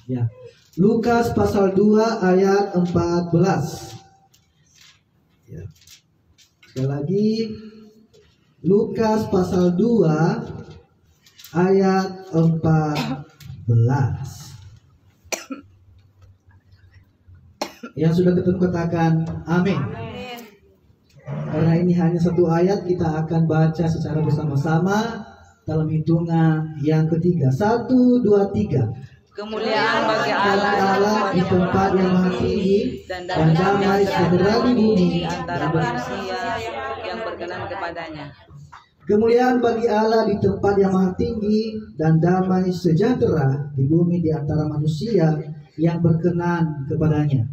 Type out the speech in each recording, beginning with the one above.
Ya. Lukas pasal 2 ayat 14. Ya. Sekali lagi, Lukas pasal 2 ayat 14. Yang sudah ketemu katakan amin. Karena ini hanya satu ayat, kita akan baca secara bersama-sama dalam hitungan yang ketiga. 1, 2, 3. Kemuliaan bagi Allah di tempat yang maha tinggi, dan damai sejahtera di bumi di antara manusia yang berkenan kepadanya. Kemuliaan bagi Allah di tempat yang maha tinggi, dan damai sejahtera di bumi di antara manusia yang berkenan kepadanya.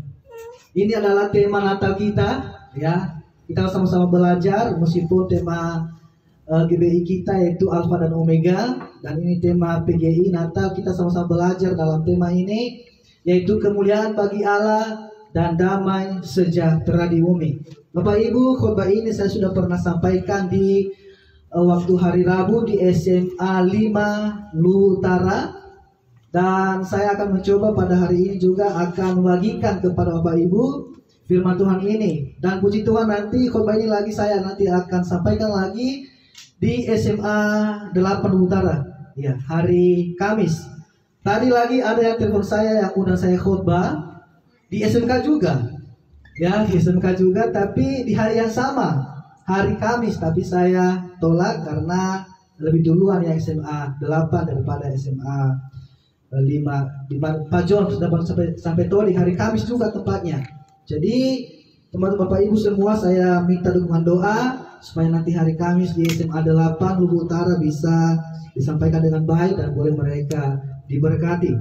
Ini adalah tema Natal kita, ya. Kita sama-sama belajar, meskipun tema GBI kita yaitu Alfa dan Omega, dan ini tema PGI Natal. Kita sama-sama belajar dalam tema ini, yaitu kemuliaan bagi Allah dan damai sejahtera di bumi. Bapak Ibu, khotbah ini saya sudah pernah sampaikan di waktu hari Rabu di SMA 5 Luhut Utara, dan saya akan mencoba pada hari ini juga akan membagikan kepada Bapak Ibu firman Tuhan ini. Dan puji Tuhan, nanti khotbah ini lagi saya nanti akan sampaikan lagi di SMA 8 Utara, ya, hari Kamis. Tadi lagi ada yang telepon saya yang undang saya khotbah di SMK juga, ya, di SMK juga, tapi di hari yang sama, hari Kamis. Tapi saya tolak karena lebih duluan yang SMA 8 daripada SMA 5. Di Pak John sudah sampai tol di hari Kamis juga tempatnya. Jadi teman-teman Bapak Ibu semua, saya minta dukungan doa supaya nanti hari Kamis di SMA 8 Luhut Utara bisa disampaikan dengan baik dan boleh mereka diberkati.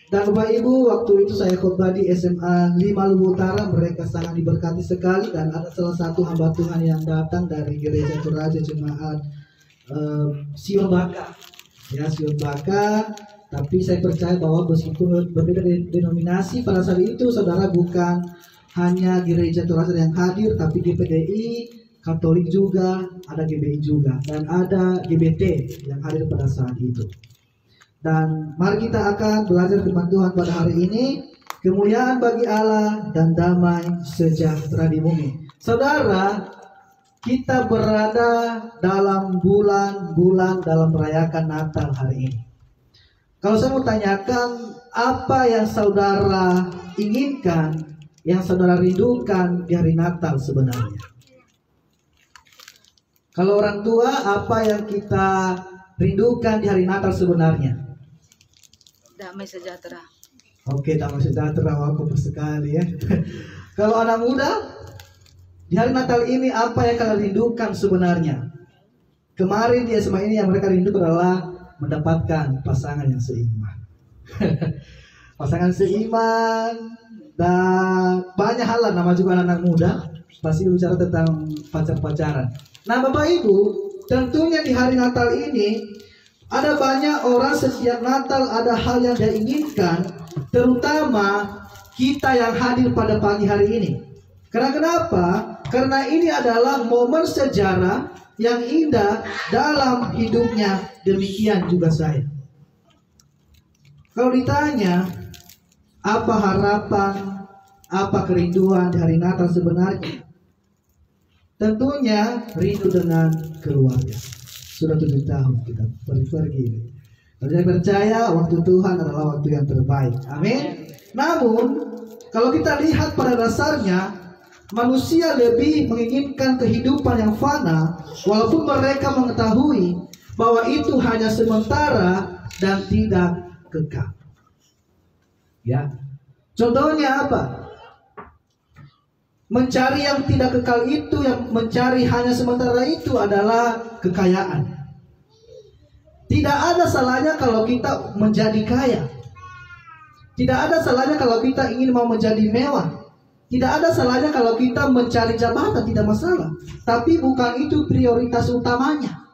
Dan Bapak Ibu, waktu itu saya khotbah di SMA 5 Luhut Utara, mereka sangat diberkati sekali. Dan ada salah satu hamba Tuhan yang datang dari Gereja Toraja Jemaat Sion Baka, ya, Sion Baka. Tapi saya percaya bahwa meskipun berbeda denominasi, pada saat itu saudara bukan hanya Gereja Toraja yang hadir, tapi GPDI, Katolik juga, ada GBI juga, dan ada GBT yang hadir pada saat itu. Dan mari kita akan belajar firman Tuhan pada hari ini. Kemuliaan bagi Allah dan damai sejahtera di bumi. Saudara, kita berada dalam bulan-bulan dalam merayakan Natal hari ini. Kalau saya mau tanyakan, apa yang saudara inginkan, yang saudara rindukan di hari Natal sebenarnya? Kalau orang tua, apa yang kita rindukan di hari Natal sebenarnya? Damai sejahtera. Oke, damai sejahtera, wah, bagus sekali ya. Kalau anak muda, di hari Natal ini apa yang kalian rindukan sebenarnya? Kemarin di SMA ini yang mereka rindukan adalah mendapatkan pasangan yang seiman. Pasangan seiman, dan banyak hal lah, nama juga anak muda pasti bicara tentang pacar-pacaran. Nah Bapak Ibu, tentunya di hari Natal ini ada banyak orang, setiap Natal ada hal yang dia inginkan, terutama kita yang hadir pada pagi hari ini. Karena kenapa? Karena ini adalah momen sejarah yang indah dalam hidupnya. Demikian juga saya. Kalau ditanya apa harapan, apa kerinduan di hari Natal sebenarnya, tentunya rindu dengan keluarga. Sudah 7 tahun kita pergi-pergi. Saya percaya waktu Tuhan adalah waktu yang terbaik. Amin. Namun kalau kita lihat pada dasarnya, manusia lebih menginginkan kehidupan yang fana, walaupun mereka mengetahui bahwa itu hanya sementara dan tidak kekal. Ya, contohnya apa? Mencari yang tidak kekal itu, yang mencari hanya sementara itu adalah kekayaan. Tidak ada salahnya kalau kita menjadi kaya. Tidak ada salahnya kalau kita ingin mau menjadi mewah. Tidak ada salahnya kalau kita mencari jabatan, tidak masalah. Tapi bukan itu prioritas utamanya.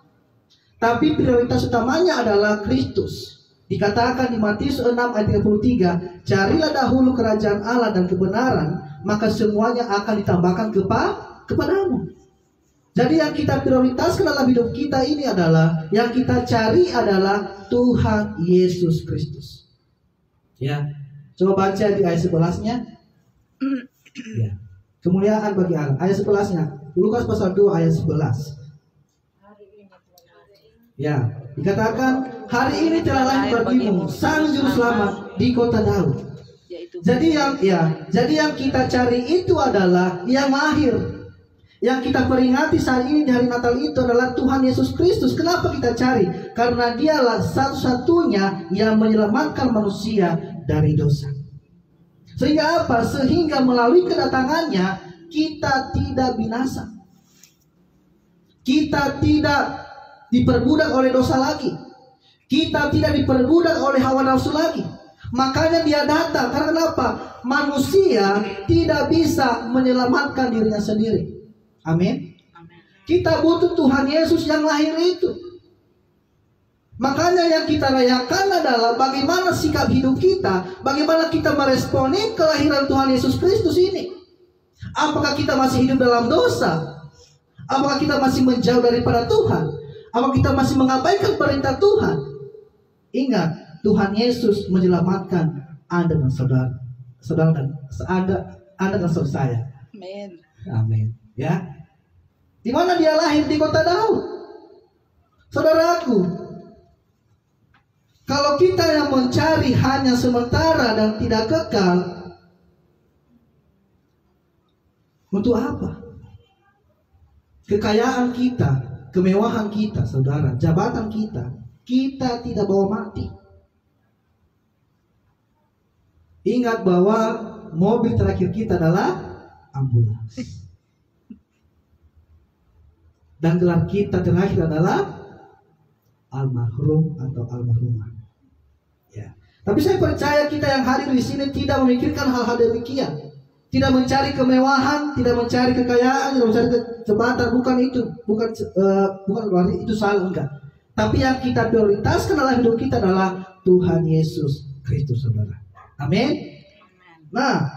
Tapi prioritas utamanya adalah Kristus. Dikatakan di Matius 6 ayat 33, carilah dahulu kerajaan Allah dan kebenaran, maka semuanya akan ditambahkan kepadamu. Jadi yang kita prioritaskan dalam hidup kita ini adalah, yang kita cari adalah Tuhan Yesus Kristus. Ya, coba baca di ayat 11-nya. Ya. Kemuliaan bagi Allah. Ayat 11-nya. Lukas pasal 2 ayat 11. Ya, dikatakan hari ini telah lahir bagimu sang juru selamat di kota Daud. Jadi yang kita cari itu adalah yang lahir. Yang kita peringati saat ini di hari Natal itu adalah Tuhan Yesus Kristus. Kenapa kita cari? Karena dialah satu-satunya yang menyelamatkan manusia dari dosa. Sehingga apa? Sehingga melalui kedatangannya kita tidak binasa. Kita tidak diperbudak oleh dosa lagi. Kita tidak diperbudak oleh hawa nafsu lagi. Makanya dia datang. Karena kenapa? Manusia tidak bisa menyelamatkan dirinya sendiri. Amin. Kita butuh Tuhan Yesus yang lahir itu. Makanya yang kita rayakan adalah bagaimana sikap hidup kita, bagaimana kita meresponi kelahiran Tuhan Yesus Kristus ini. Apakah kita masih hidup dalam dosa? Apakah kita masih menjauh daripada Tuhan? Apakah kita masih mengabaikan perintah Tuhan? Ingat, Tuhan Yesus menyelamatkan Anda dan saudara, Anda dan saudara saya. Amin. Amin. Ya, di mana dia lahir? Di kota Daud. Saudaraku, kalau kita yang mencari hanya sementara dan tidak kekal, untuk apa? Kekayaan kita, kemewahan kita, saudara, jabatan kita, kita tidak bawa mati. Ingat bahwa mobil terakhir kita adalah ambulans. Dan gelar kita terakhir adalah almarhum atau almarhumah. Ya. Tapi saya percaya kita yang hadir di sini tidak memikirkan hal-hal demikian. Tidak mencari kemewahan, tidak mencari kekayaan, tidak mencari jabatan. Bukan itu, bukan berarti itu salah, enggak. Tapi yang kita prioritaskan dalam hidup kita adalah Tuhan Yesus Kristus, saudara. Amin. Nah,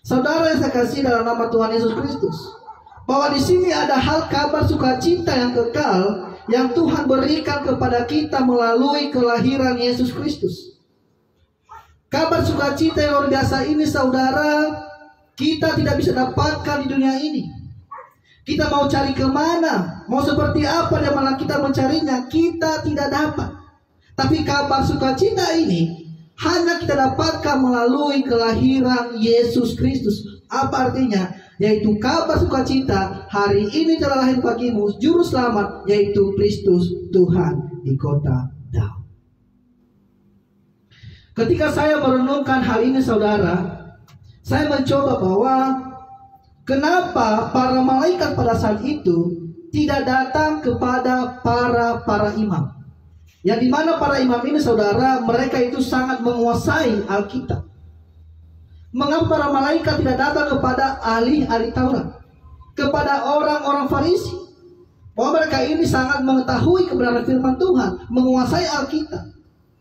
saudara yang saya kasih dalam nama Tuhan Yesus Kristus, bahwa di sini ada hal kabar sukacita yang kekal yang Tuhan berikan kepada kita melalui kelahiran Yesus Kristus. Kabar sukacita yang luar biasa ini, saudara, kita tidak bisa dapatkan di dunia ini. Kita mau cari kemana, mau seperti apa dan malah kita mencarinya, kita tidak dapat. Tapi kabar sukacita ini hanya kita dapatkan melalui kelahiran Yesus Kristus. Apa artinya? Yaitu kabar sukacita, hari ini telah lahir bagimu juru selamat, yaitu Kristus Tuhan di kota Daud. Ketika saya merenungkan hal ini, saudara, saya mencoba bahwa kenapa para malaikat pada saat itu tidak datang kepada para imam. Yang dimana para imam ini, saudara, mereka itu sangat menguasai Alkitab. Mengapa para malaikat tidak datang kepada ahli-ahli Taurat, kepada orang-orang Farisi? Bahwa mereka ini sangat mengetahui kebenaran firman Tuhan, menguasai Alkitab.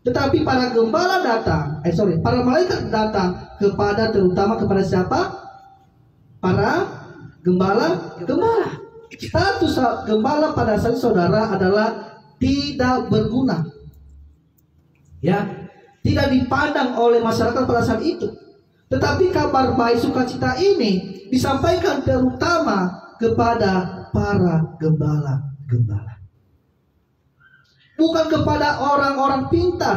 Tetapi para malaikat datang terutama kepada siapa? Para gembala. Status gembala pada saat saudara adalah tidak berguna. Ya, tidak dipandang oleh masyarakat pada saat itu. Tetapi kabar baik sukacita ini disampaikan terutama kepada para gembala-gembala. Bukan kepada orang-orang pintar,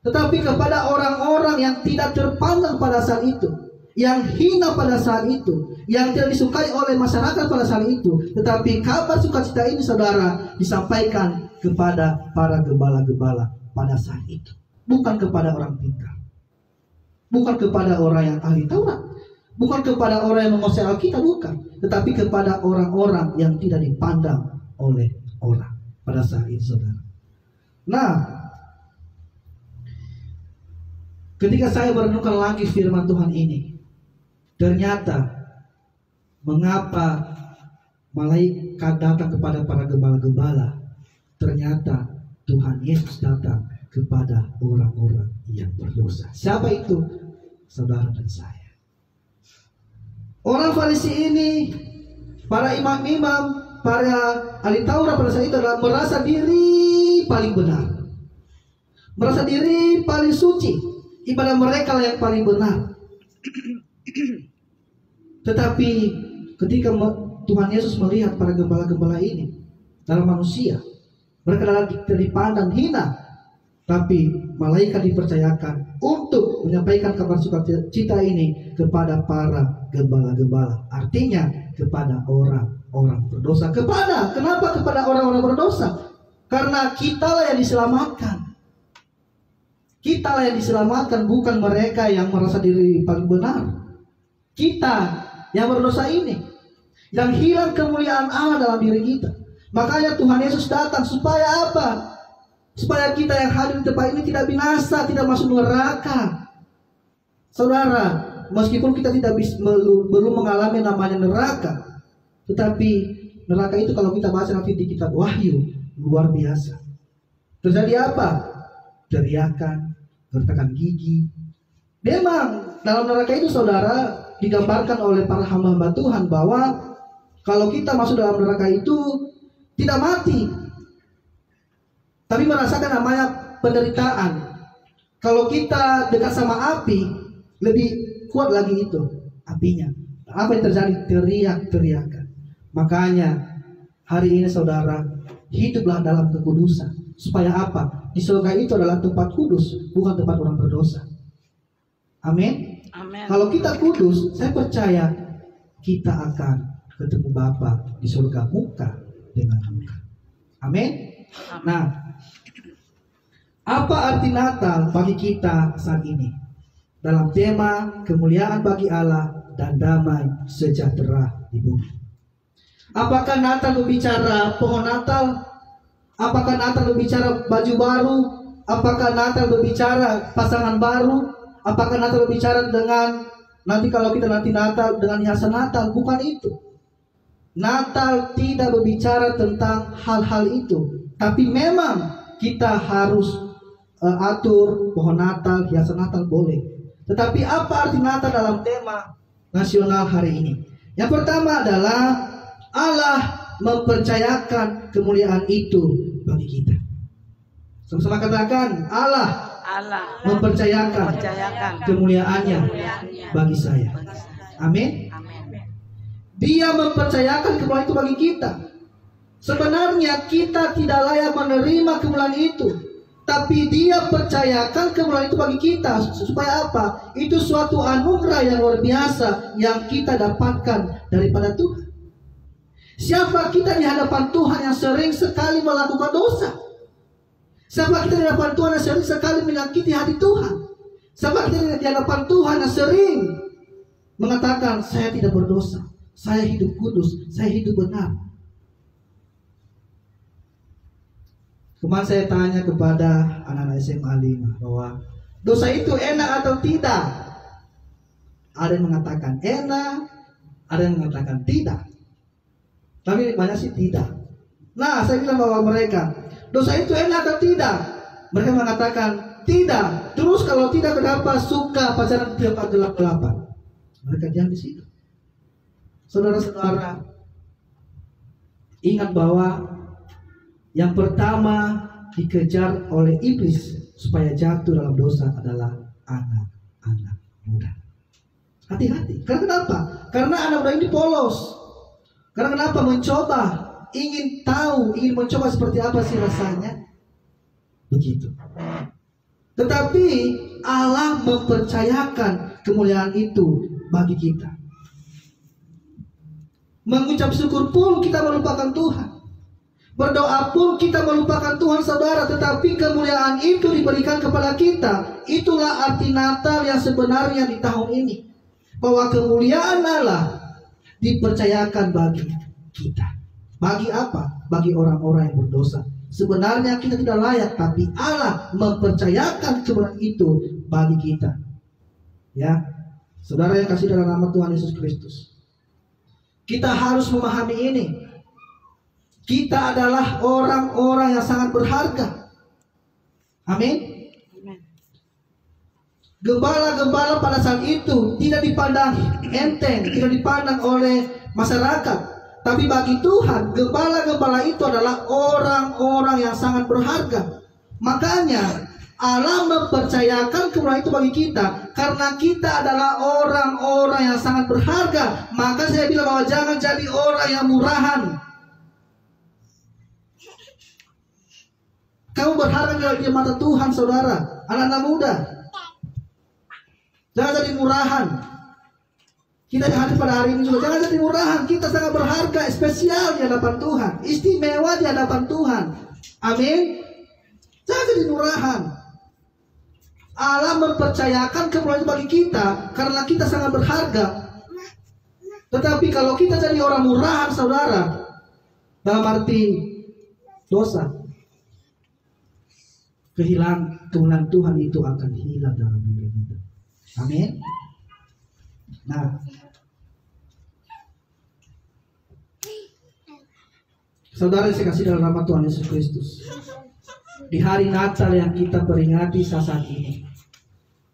tetapi kepada orang-orang yang tidak terpandang pada saat itu, yang hina pada saat itu, yang tidak disukai oleh masyarakat pada saat itu. Tetapi kabar sukacita ini, saudara, disampaikan kepada para gembala-gembala pada saat itu. Bukan kepada orang pintar, bukan kepada orang yang ahli Taurat, bukan kepada orang yang menguasai Alkitab, bukan. Tetapi kepada orang-orang yang tidak dipandang oleh orang pada saat itu, saudara. Nah, ketika saya merenungkan lagi firman Tuhan ini, ternyata mengapa malaikat datang kepada para gembala-gembala? Ternyata Tuhan Yesus datang kepada orang-orang yang berdosa. Siapa itu? Saudara dan saya. Orang Farisi ini, para imam-imam, para ahli Taurat pada saat itu adalah merasa diri paling benar, merasa diri paling suci, ibadah mereka lah yang paling benar. Tetapi ketika Tuhan Yesus melihat para gembala-gembala ini dalam manusia, mereka adalah dipandang hina, tapi malaikat dipercayakan untuk menyampaikan kabar sukacita ini kepada para gembala-gembala. Artinya kepada orang-orang berdosa. Kenapa kepada orang-orang berdosa? Karena kitalah yang diselamatkan. Kitalah yang diselamatkan, bukan mereka yang merasa diri paling benar. Kita yang berdosa ini, yang hilang kemuliaan Allah dalam diri kita. Makanya Tuhan Yesus datang supaya apa? Supaya kita yang hadir di tempat ini tidak binasa, tidak masuk neraka. Saudara, meskipun kita belum mengalami namanya neraka, tetapi neraka itu kalau kita baca nanti di kitab Wahyu, luar biasa. Terjadi apa? Teriakan, gertakan gigi. Memang dalam neraka itu, saudara, digambarkan oleh para hamba-hamba Tuhan bahwa kalau kita masuk dalam neraka itu tidak mati, tapi merasakan namanya penderitaan. Kalau kita dekat sama api, lebih kuat lagi itu apinya. Apa yang terjadi? Teriak-teriakan. Makanya hari ini, saudara, hiduplah dalam kekudusan. Supaya apa? Di surga itu adalah tempat kudus, bukan tempat orang berdosa. Amin. Amin. Kalau kita kudus, saya percaya kita akan ketemu Bapa di surga muka dengan muka. Amin. Nah, apa arti Natal bagi kita saat ini? Dalam tema kemuliaan bagi Allah dan damai sejahtera di bumi. Apakah Natal berbicara pohon Natal? Apakah Natal berbicara baju baru? Apakah Natal berbicara pasangan baru? Apakah Natal berbicara dengan nanti kalau kita nanti Natal dengan hiasan Natal? Bukan itu. Natal tidak berbicara tentang hal-hal itu. Tapi memang kita harus atur pohon Natal, hiasan Natal boleh. Tetapi apa arti Natal dalam tema nasional hari ini? Yang pertama adalah Allah mempercayakan kemuliaan itu bagi kita. Sama-sama katakan, Allah mempercayakan kemuliaannya bagi saya. Amin. Dia mempercayakan kemuliaan itu bagi kita. Sebenarnya kita tidak layak menerima kemuliaan itu, tapi Dia percayakan kemuliaan itu bagi kita. Supaya apa? Itu suatu anugerah yang luar biasa yang kita dapatkan daripada Tuhan. Siapa kita di hadapan Tuhan yang sering sekali melakukan dosa? Siapa kita di hadapan Tuhan yang sering sekali menyakiti hati Tuhan? Siapa kita di hadapan Tuhan yang sering mengatakan, saya tidak berdosa, saya hidup kudus, saya hidup benar. Kemarin saya tanya kepada anak-anak SMA 5 bahwa dosa itu enak atau tidak? Ada yang mengatakan enak, ada yang mengatakan tidak. Tapi banyak sih tidak. Nah, saya bilang bahwa mereka, dosa itu enak atau tidak? Mereka mengatakan tidak. Terus kalau tidak, kenapa suka pacaran tiap gelap-gelapan? Mereka diam di situ. Saudara-saudara, ingat bahwa yang pertama dikejar oleh iblis supaya jatuh dalam dosa adalah anak-anak muda. Hati-hati. Karena kenapa? Karena anak muda ini polos. Karena kenapa? Mencoba, ingin tahu, ingin mencoba seperti apa sih rasanya. Begitu. Tetapi Allah mempercayakan kemuliaan itu bagi kita. Mengucap syukur pun kita melupakan Tuhan. Berdoa pun kita melupakan Tuhan, saudara. Tetapi kemuliaan itu diberikan kepada kita. Itulah arti Natal yang sebenarnya di tahun ini. Bahwa kemuliaan Allah dipercayakan bagi kita. Bagi apa? Bagi orang-orang yang berdosa. Sebenarnya kita tidak layak, tapi Allah mempercayakan kemuliaan itu bagi kita. Ya, saudara yang kasih dalam nama Tuhan Yesus Kristus, kita harus memahami ini. Kita adalah orang-orang yang sangat berharga. Amin. Gembala-gembala pada saat itu tidak dipandang enteng, tidak dipandang oleh masyarakat. Tapi bagi Tuhan, gembala-gembala itu adalah orang-orang yang sangat berharga. Makanya Allah mempercayakan kemuliaan itu bagi kita karena kita adalah orang-orang yang sangat berharga. Maka saya bilang bahwa jangan jadi orang yang murahan. Kamu berharga di mata Tuhan, saudara, anak-anak muda. Jangan jadi murahan. Kita yang hadir pada hari ini juga jangan jadi murahan. Kita sangat berharga, spesial di hadapan Tuhan, istimewa di hadapan Tuhan. Amin. Jangan jadi murahan. Allah mempercayakan kemuliaan bagi kita karena kita sangat berharga. Tetapi kalau kita jadi orang murahan, saudara, dalam arti dosa, kemuliaan Tuhan itu akan hilang dalam diri kita. Amin. Nah, saudara saya kasih dalam nama Tuhan Yesus Kristus, di hari Natal yang kita peringati saat ini,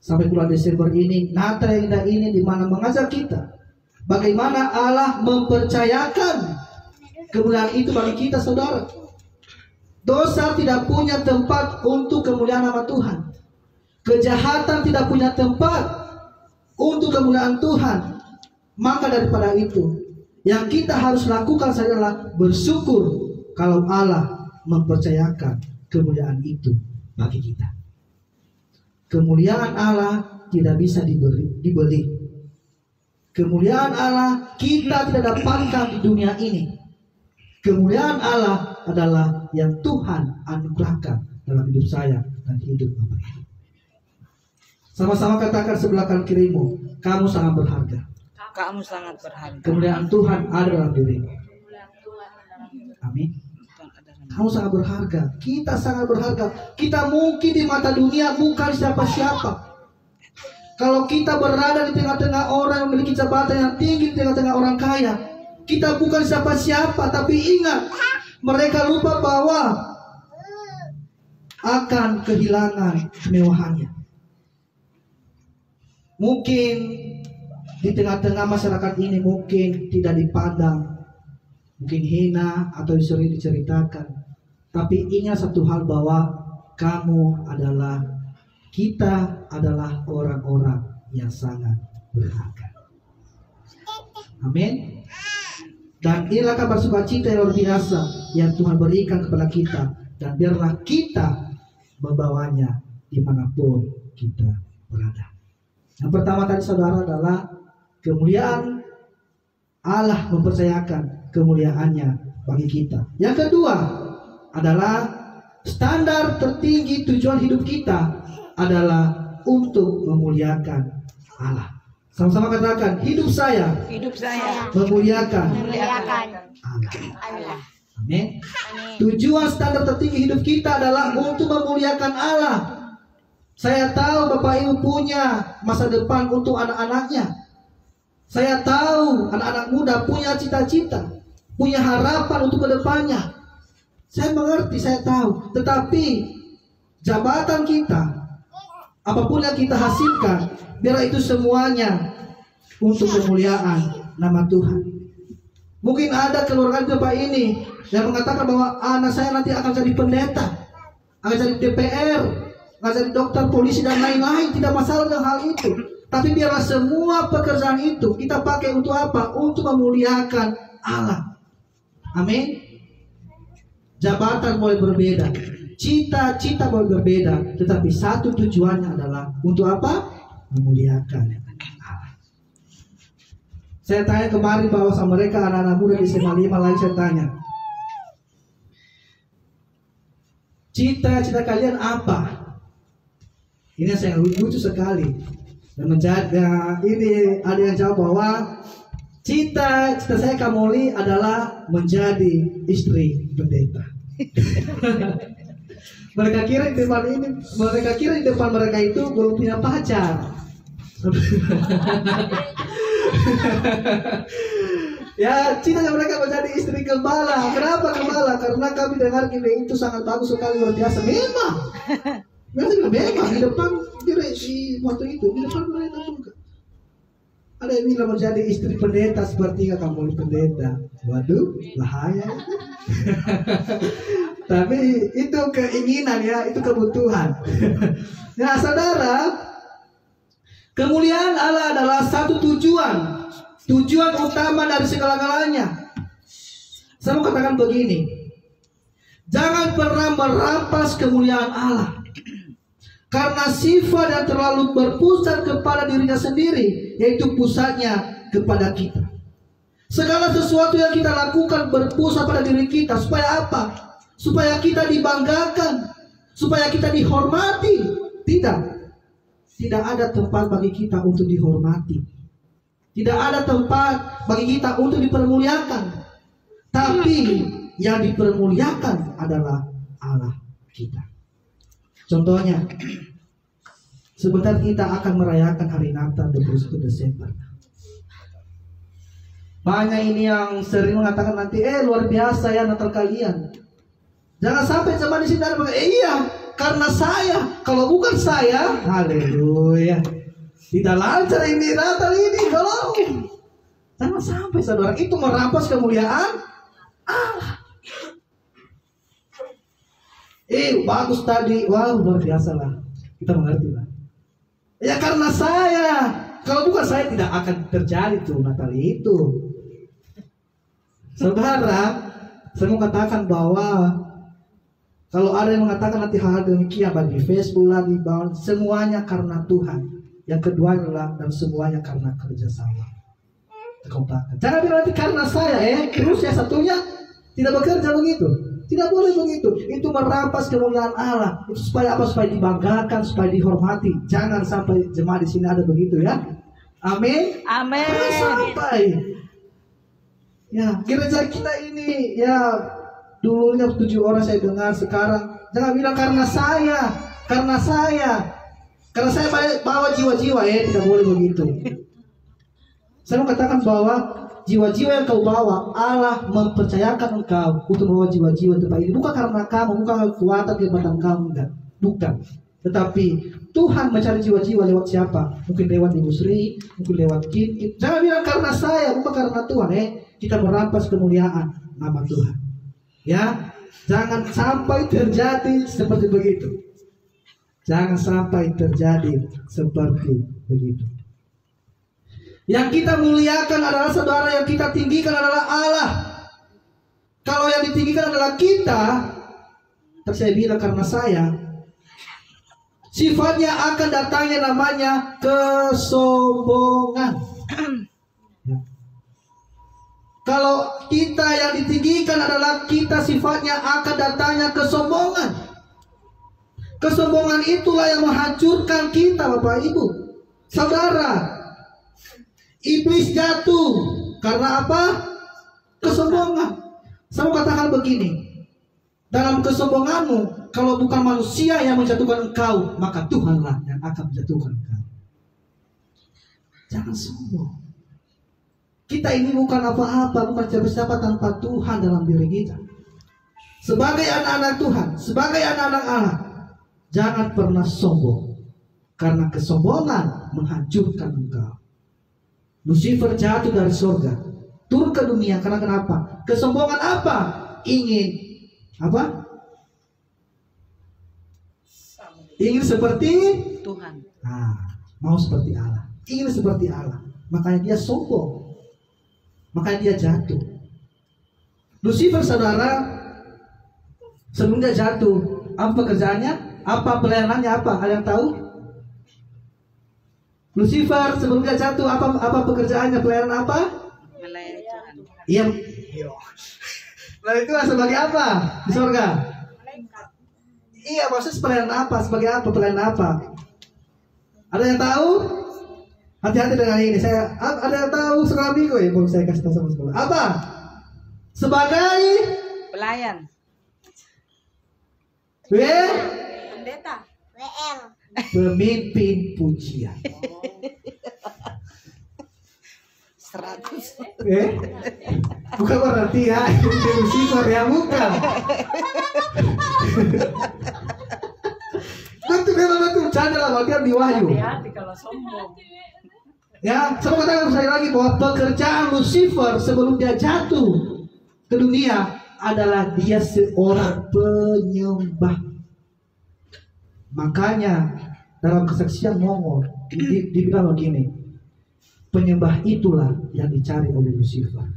sampai bulan Desember ini, Natal yang indah ini, di mana mengajak kita bagaimana Allah mempercayakan kemuliaan itu bagi kita, saudara. Dosa tidak punya tempat untuk kemuliaan nama Tuhan. Kejahatan tidak punya tempat untuk kemuliaan Tuhan. Maka daripada itu, yang kita harus lakukan adalah bersyukur kalau Allah mempercayakan kemuliaan itu bagi kita. Kemuliaan Allah tidak bisa dibeli. Kemuliaan Allah kita tidak dapatkan di dunia ini. Kemuliaan Allah adalah yang Tuhan anugerahkan dalam hidup saya dan hidup Bapak Ibu. Sama-sama katakan sebelah kanan kirimu, kamu sangat berharga. Kamu sangat berharga. Kemuliaan Tuhan ada dalam dirimu. Amin. Kamu sangat berharga. Kita sangat berharga. Kita mungkin di mata dunia bukan siapa-siapa. Kalau kita berada di tengah-tengah orang yang memiliki jabatan yang tinggi, di tengah-tengah orang kaya, kita bukan siapa-siapa. Tapi ingat, mereka lupa bahwa akan kehilangan kemewahannya. Mungkin di tengah-tengah masyarakat ini mungkin tidak dipandang, mungkin hina atau sering diceritakan. Tapi ingat satu hal, bahwa kita adalah orang-orang yang sangat berharga. Amin. Dan inilah kabar sukacita yang luar biasa yang Tuhan berikan kepada kita. Dan biarlah kita membawanya dimanapun kita berada. Yang pertama tadi, saudara, adalah kemuliaan Allah mempercayakan kemuliaannya bagi kita. Yang kedua adalah standar tertinggi tujuan hidup kita adalah untuk memuliakan Allah. Sama-sama katakan, hidup saya memuliakan Allah. Amin. Tujuan standar tertinggi hidup kita adalah untuk memuliakan Allah. Saya tahu Bapak Ibu punya masa depan untuk anak-anaknya. Saya tahu anak-anak muda punya cita-cita, punya harapan untuk kedepannya. Saya mengerti, saya tahu. Tetapi jabatan kita, apapun yang kita hasilkan, biarlah itu semuanya untuk kemuliaan nama Tuhan. Mungkin ada keluarga Bapak ini yang mengatakan bahwa anak saya nanti akan jadi pendeta, akan jadi DPR, akan jadi dokter, polisi, dan lain-lain. Tidak masalah dengan hal itu. Tapi biarlah semua pekerjaan itu kita pakai untuk apa? Untuk memuliakan Allah. Amin. Jabatan boleh berbeda, cita-cita boleh berbeda, tetapi satu tujuannya adalah untuk apa? Memuliakan Allah. Saya tanya kemarin bahwa sama mereka anak-anak muda di SMA 5 lagi, saya tanya, cita-cita kalian apa? Ini yang saya lucu sekali. Dan menjaga ini, ada yang jawab bahwa cita-cita saya Kamoli adalah menjadi istri pendeta. Mereka kira di depan mereka itu belum punya pacar. Ya, cita-cita mereka menjadi istri gembala. Kenapa gembala? Karena kami dengar gini itu sangat bagus sekali, luar biasa. Memang di depan di waktu itu di depan mereka juga ada yang bilang menjadi istri pendeta seperti kamu pendeta. Waduh, bahaya. Tapi itu keinginan ya, itu kebutuhan. Nah saudara, kemuliaan Allah adalah satu tujuan utama dari segala-galanya. Saya mau katakan begini, jangan pernah merampas kemuliaan Allah, karena sifat yang terlalu berpusat kepada dirinya sendiri, yaitu pusatnya kepada kita. Segala sesuatu yang kita lakukan berpusat pada diri kita. Supaya apa? Supaya kita dibanggakan, supaya kita dihormati. Tidak ada tempat bagi kita untuk dihormati. Tidak ada tempat bagi kita untuk dipermuliakan. Tapi yang dipermuliakan adalah Allah kita. Contohnya, sebentar kita akan merayakan hari Natal 21 Desember. Banyak ini yang sering mengatakan nanti, luar biasa ya Natal kalian. Jangan sampai zaman di sini ada iya, karena saya. Kalau bukan saya, haleluya, tidak lancar ini Natal ini. Kalau jangan sampai saudara, itu merampas kemuliaan Allah. Bagus tadi, wow luar biasa lah, kita mengerti lah. Ya karena saya. Kalau bukan saya tidak akan terjadi tuh Natal itu. Saudara, saya mau katakan bahwa kalau ada yang mengatakan nanti hal-hal demikian bagi Facebook lagi, bahwa semuanya karena Tuhan. Yang kedua adalah dan semuanya karena kerjasama. Jangan bilang nanti karena saya, terus yang satunya tidak bekerja begitu. Tidak boleh begitu. Itu merampas kemuliaan Allah. Itu supaya apa? Supaya dibanggakan, supaya dihormati. Jangan sampai jemaat di sini ada begitu ya. Amin. Amin. Jangan sampai. Ya, gereja kita ini ya dulunya 7 orang saya dengar, sekarang jangan bilang karena saya bawa jiwa-jiwa tidak boleh begitu. Saya mau katakan bahwa jiwa-jiwa yang kau bawa, Allah mempercayakan engkau untuk membawa jiwa-jiwa tempat ini, bukan karena kamu, bukan kekuatan kehebatan kamu, enggak, bukan. Tetapi Tuhan mencari jiwa-jiwa lewat siapa? Mungkin lewat Ibu Sri, mungkin lewat Kim. Jangan bilang karena saya, bukan karena Tuhan. Kita merampas kemuliaan nama Tuhan. Ya, jangan sampai terjadi seperti begitu. Jangan sampai terjadi seperti begitu. Yang kita muliakan adalah saudara, yang kita tinggikan adalah Allah. Kalau yang ditinggikan adalah kita, saya bilang karena saya, sifatnya akan datangnya namanya kesombongan. Ya. Kalau kita yang ditinggikan adalah kita, sifatnya akan datangnya kesombongan. Kesombongan itulah yang menghancurkan kita, Bapak Ibu. Saudara, iblis jatuh karena apa? Kesombongan. Saya mau katakan begini, dalam kesombonganmu, kalau bukan manusia yang menjatuhkan engkau, maka Tuhanlah yang akan menjatuhkan engkau. Jangan sombong. Kita ini bukan apa-apa, bukan siapa-siapa tanpa Tuhan dalam diri kita. Sebagai anak-anak Tuhan, sebagai anak-anak Allah, jangan pernah sombong, karena kesombongan menghancurkan engkau. Lucifer jatuh dari surga, turun ke dunia karena kenapa? Kesombongan apa? Ingin apa? Ingin seperti Tuhan. Mau seperti Allah, ingin seperti Allah, makanya dia sombong. Makanya dia jatuh. Lucifer, saudara, sebelum dia jatuh, apa pekerjaannya? Apa pelayanannya? Apa? Ada yang tahu? Lucifer sebelum dia jatuh, apa pekerjaannya? Pelayanan apa? Melayani Tuhan. Iya. Lalu itu sebagai apa di surga? Iya, maksudnya pelayanan apa? Sebagai apa? Pelayanan apa? Ada yang tahu? Hati-hati dengan ini. Ada yang tahu sekolah minggu ya? Belum saya kasih tahu sama sekolah. Apa? Sebagai Pelayan. Pendeta. WL. Pemimpin pujian. 100. Bukan berarti ya Lucifer ya, bukan. Itu memang itu bercanda lah, bagian di Wahyu. Hati-hati kalau sombong. Ya, saya katakan sekali lagi bahwa pekerjaan Lucifer sebelum dia jatuh ke dunia adalah dia seorang penyembah. Makanya dalam kesaksian Mongol dibilang begini, penyembah itulah yang dicari oleh Lucifer.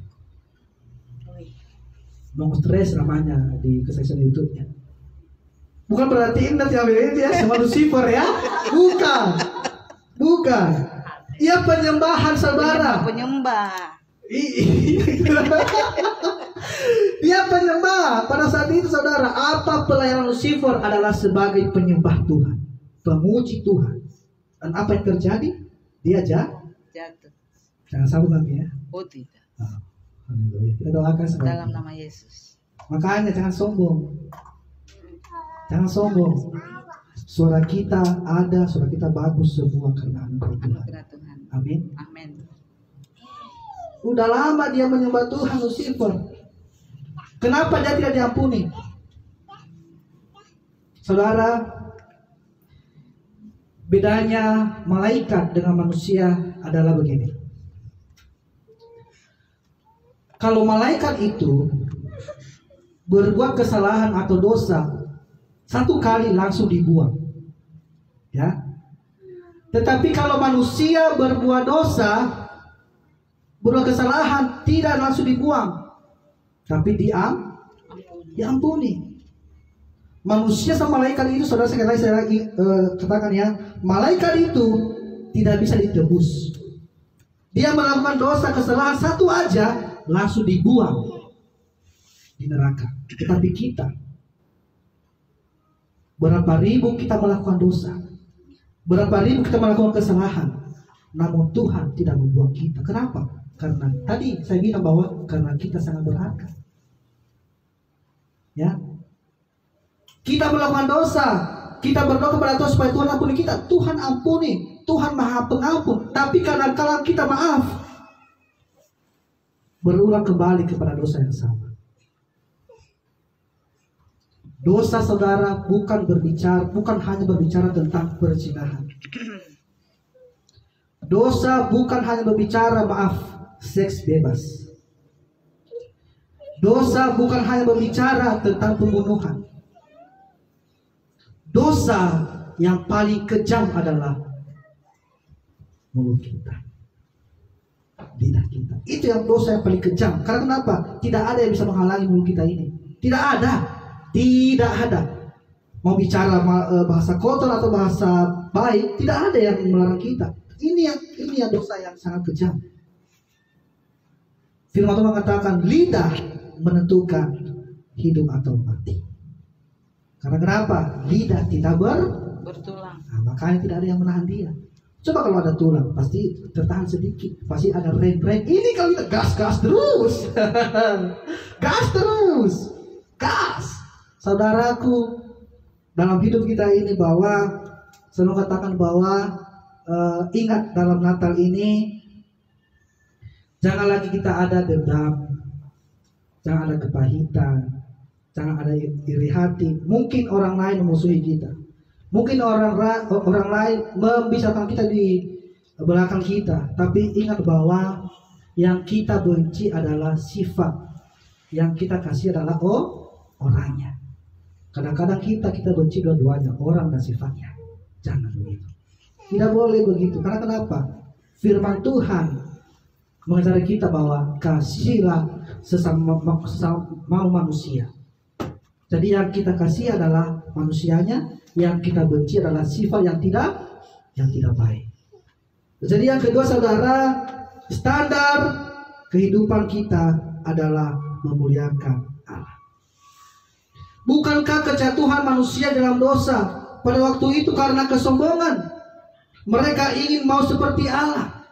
Mongol namanya di kesaksian YouTube-nya. Bukan berarti nanti ambil ini ya sama Lucifer ya. Bukan. Ia penyembahan saudara. Penyembah. Dia penyembah. Pada saat itu saudara, apa pelayanan Lucifer adalah sebagai penyembah Tuhan, pemuji Tuhan. Dan apa yang terjadi? Dia jatuh. Jangan sabar nanti ya. Oh tidak. Haleluya. Kita doakan sama Dalam nama Yesus. Makanya jangan sombong. Jangan sombong. Suara kita ada, suara kita bagus semua karena anugerah Tuhan. Tuhan. Amin. Amin. Udah lama dia menyembah Tuhan Lucifer. Kenapa dia tidak diampuni? Saudara, bedanya malaikat dengan manusia adalah begini. Kalau malaikat itu berbuat kesalahan atau dosa, satu kali langsung dibuang. Ya. Tetapi kalau manusia berbuat dosa, berbuat kesalahan, tidak langsung dibuang, tapi diampuni. Manusia sama malaikat itu, saudara, sekali lagi saya katakan ya, malaikat itu tidak bisa ditebus. Dia melakukan dosa kesalahan satu aja langsung dibuang di neraka. Tetapi kita, berapa ribu kita melakukan dosa, berapa ribu kita melakukan kesalahan, namun Tuhan tidak membuang kita. Kenapa? Karena tadi saya bilang bahwa karena kita sangat berharga. Ya, kita melakukan dosa, kita berdoa kepada Tuhan supaya Tuhan ampuni kita. Tuhan ampuni, Tuhan Maha Pengampun. Tapi karena kalau kita maaf, berulang kembali kepada dosa yang sama. Dosa saudara bukan hanya berbicara tentang perzinahan. Dosa bukan hanya berbicara seks bebas. Dosa bukan hanya berbicara tentang pembunuhan. Dosa yang paling kejam adalah mulut kita, lidah kita. Itu yang dosa yang paling kejam. Karena kenapa? Tidak ada yang bisa menghalangi mulut kita ini. Tidak ada. Mau bicara bahasa kotor atau bahasa baik, tidak ada yang melarang kita. Ini yang dosa yang sangat kejam. Firman Tuhan mengatakan lidah menentukan hidup atau mati. Karena kenapa? Lidah tidak bertulang. Nah, makanya tidak ada yang menahan dia. Coba kalau ada tulang, pasti tertahan sedikit. Pasti ada rem. Ini kalau kita gas terus. Gas. Saudaraku, dalam hidup kita ini bahwa selalu katakan bahwa ingat dalam Natal ini jangan lagi kita ada dendam, jangan ada kepahitan, jangan ada iri hati. Mungkin orang lain memusuhi kita, mungkin orang lain membicarakan kita di belakang kita, tapi ingat bahwa yang kita benci adalah sifat, yang kita kasih adalah orangnya. Kadang-kadang kita benci dua-duanya, orang dan sifatnya. Jangan begitu. Tidak boleh begitu. Karena kenapa? Firman Tuhan mengajari kita bahwa kasihlah sesama manusia. Jadi yang kita kasih adalah manusianya, yang kita benci adalah sifat yang tidak baik. Jadi yang kedua saudara, standar kehidupan kita adalah memuliakan Allah. Bukankah kejatuhan manusia dalam dosa pada waktu itu karena kesombongan? Mereka ingin mau seperti Allah.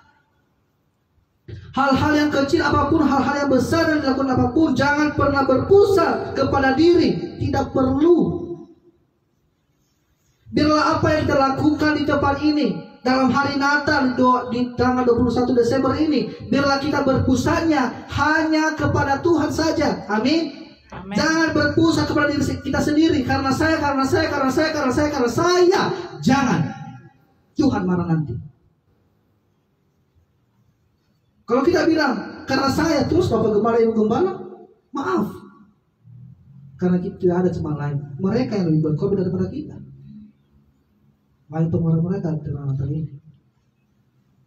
Hal-hal yang kecil apapun, hal-hal yang besar yang dilakukan apapun, jangan pernah berpusat kepada diri. Tidak perlu. Biarlah apa yang kita lakukan di tempat ini dalam hari Natal di tanggal 21 Desember ini, biarlah kita berpusatnya hanya kepada Tuhan saja. Amin. Amen. Jangan berpusat kepada diri kita sendiri. Karena saya. Jangan. Tuhan marah nanti. Kalau kita bilang karena saya, terus Bapak Gembala, Ibu Gembala, maaf, karena kita tidak ada teman lain. Mereka yang lebih berkorban daripada kita. Banyak pengeluaran mereka tentang Natal ini.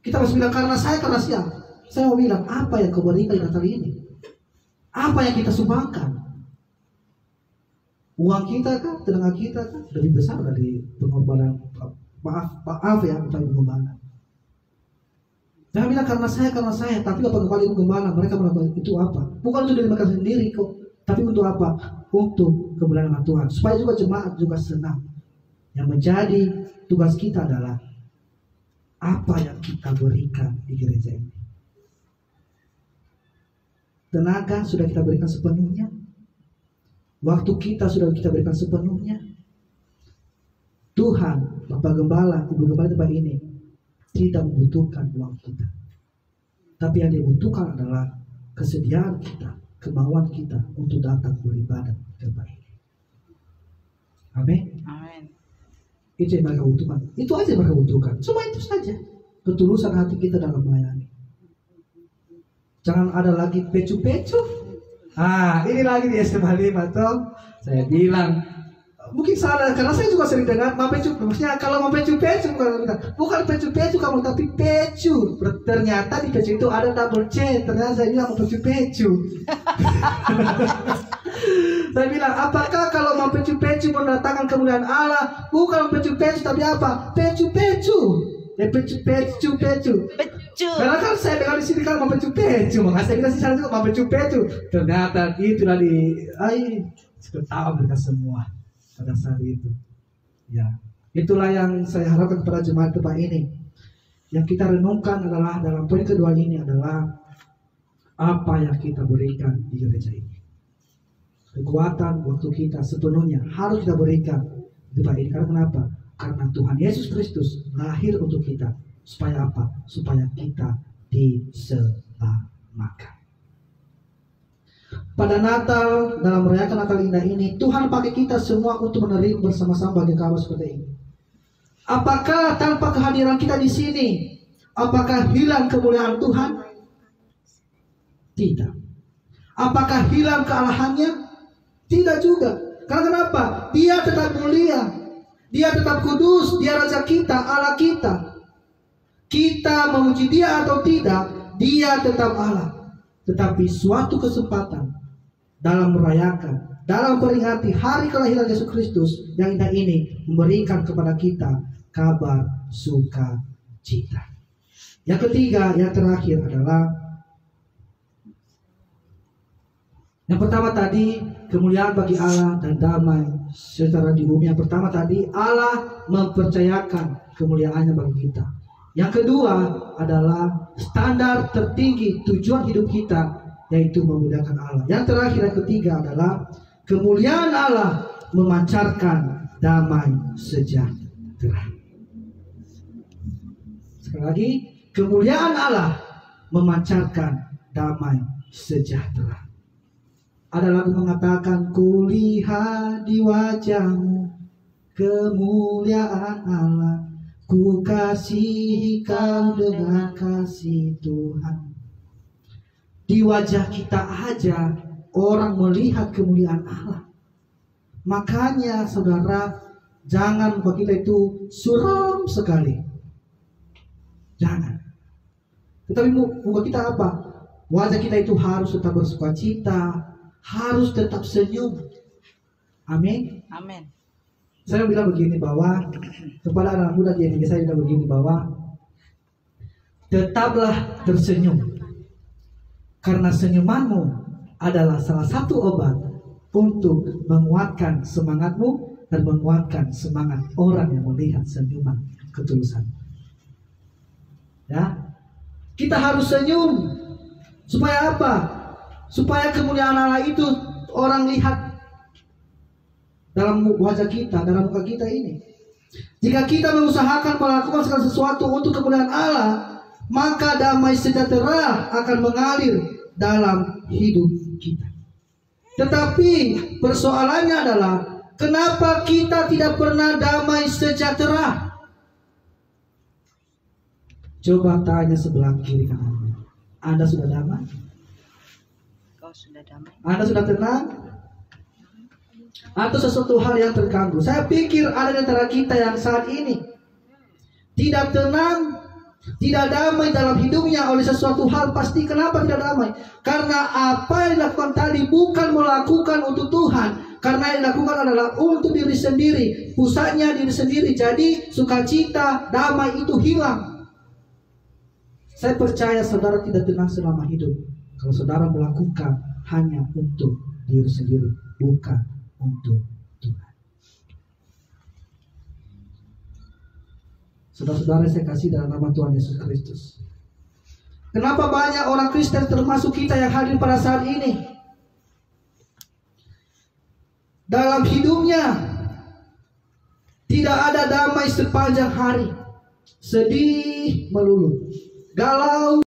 Kita masih bilang karena siapa? Saya mau bilang apa yang kau berikan di Natal ini? Apa yang kita sumbangkan? Uang kita kah? Tenaga kita kah? Lebih besar dari pengorbanan. Maaf ya, Bapak Ibu Gembala. Jangan bilang karena saya, tapi apa kali Ibu Gembala mereka melakukan itu apa? Bukan untuk diri mereka sendiri kok, tapi untuk apa? Untuk kemuliaan Tuhan. Supaya juga jemaat juga senang. Yang menjadi tugas kita adalah apa yang kita berikan di gereja ini. Tenaga sudah kita berikan sepenuhnya. Waktu kita sudah kita berikan sepenuhnya. Tuhan, Bapak Gembala, Ibu Gembala tempat ini tidak membutuhkan uang kita. Tapi yang dibutuhkan adalah kesediaan kita, kemauan kita untuk datang beribadah di tempat ini. Amin. Amin. Itu yang mereka butuhkan. Itu aja yang mereka butuhkan. Cuma itu saja. Ketulusan hati kita dalam melayani. Jangan ada lagi pecu-pecu. Ini lagi di SMA 5 toh. Saya bilang mungkin salah karena saya juga sering dengar mampecu. Maksudnya kalau mampecu-pecu bukan pecu-pecu kamu tapi pecu. Ternyata di pecu itu ada double C. Ternyata saya bilang mampecu-pecu. Saya bilang apakah kalau mampecu-pecu mendatangkan kemuliaan Allah? Bukan mampecu-pecu tapi apa? Pecu-pecu. Pecu. Karena kan saya dengar di sini kan mampecu-pecu. Maka saya bilang sih sana juga mampecu-pecu. Ternyata itulah ketawa mereka semua pada saat itu. Ya, itulah yang saya harapkan kepada jemaat tempat ini. Yang kita renungkan adalah dalam poin kedua ini adalah apa yang kita berikan di gereja ini. Kekuatan waktu kita sepenuhnya harus kita berikan di tempat ini. Karena kenapa? Karena Tuhan Yesus Kristus lahir untuk kita. Supaya apa? Supaya kita diselamatkan. Pada Natal, dalam merayakan Natal indah ini, Tuhan pakai kita semua untuk menerima bersama-sama bagi kabar seperti ini. Apakah tanpa kehadiran kita di sini, apakah hilang kemuliaan Tuhan? Tidak. Apakah hilang kealahannya? Tidak juga. Karena kenapa? Dia tetap mulia. Dia tetap kudus, dia Raja kita, Allah kita. Kita memuji dia atau tidak, dia tetap Allah. Tetapi suatu kesempatan dalam merayakan, dalam peringati hari kelahiran Yesus Kristus yang indah ini memberikan kepada kita kabar sukacita. Yang ketiga, yang terakhir adalah yang pertama tadi kemuliaan bagi Allah dan damai sejahtera di bumi. Yang pertama tadi Allah mempercayakan kemuliaannya bagi kita. Yang kedua adalah standar tertinggi tujuan hidup kita yaitu memuliakan Allah. Yang terakhir yang ketiga adalah kemuliaan Allah memancarkan damai sejahtera. Sekali lagi, kemuliaan Allah memancarkan damai sejahtera. Ada lagu mengatakan kulihat di wajahmu kemuliaan Allah, ku kasihi kau dengan kasih Tuhan. Di wajah kita aja orang melihat kemuliaan Allah. Makanya saudara, jangan muka kita itu suram sekali. Jangan. Tetapi muka kita apa? Wajah kita itu harus tetap bersukacita, harus tetap senyum. Amin. Amin. Saya bilang begini bahwa kepada anak muda di Indonesia saya bilang begini bahwa tetaplah tersenyum. Karena senyumanmu adalah salah satu obat untuk menguatkan semangatmu dan menguatkan semangat orang yang melihat senyuman ketulusan. Ya, kita harus senyum supaya apa? Supaya kemuliaan Allah itu orang lihat dalam wajah kita, dalam muka kita ini. Jika kita mengusahakan melakukan segala sesuatu untuk kemuliaan Allah, maka damai sejahtera akan mengalir dalam hidup kita. Tetapi persoalannya adalah kenapa kita tidak pernah damai sejahtera? Coba tanya sebelah kiri kanan. Anda sudah damai? Kau sudah damai? Anda sudah tenang? atau sesuatu hal yang terganggu. Saya pikir ada di antara kita yang saat ini tidak tenang, tidak damai dalam hidupnya oleh sesuatu hal. Pasti kenapa tidak damai? Karena apa yang dilakukan tadi bukan melakukan untuk Tuhan, karena yang dilakukan adalah untuk diri sendiri, pusatnya diri sendiri. Jadi sukacita, damai itu hilang. Saya percaya saudara tidak tenang selama hidup kalau saudara melakukan hanya untuk diri sendiri, bukan untuk Tuhan. Saudara-saudara saya kasih dalam nama Tuhan Yesus Kristus. Kenapa banyak orang Kristen termasuk kita yang hadir pada saat ini, dalam hidupnya tidak ada damai sepanjang hari, sedih melulu, galau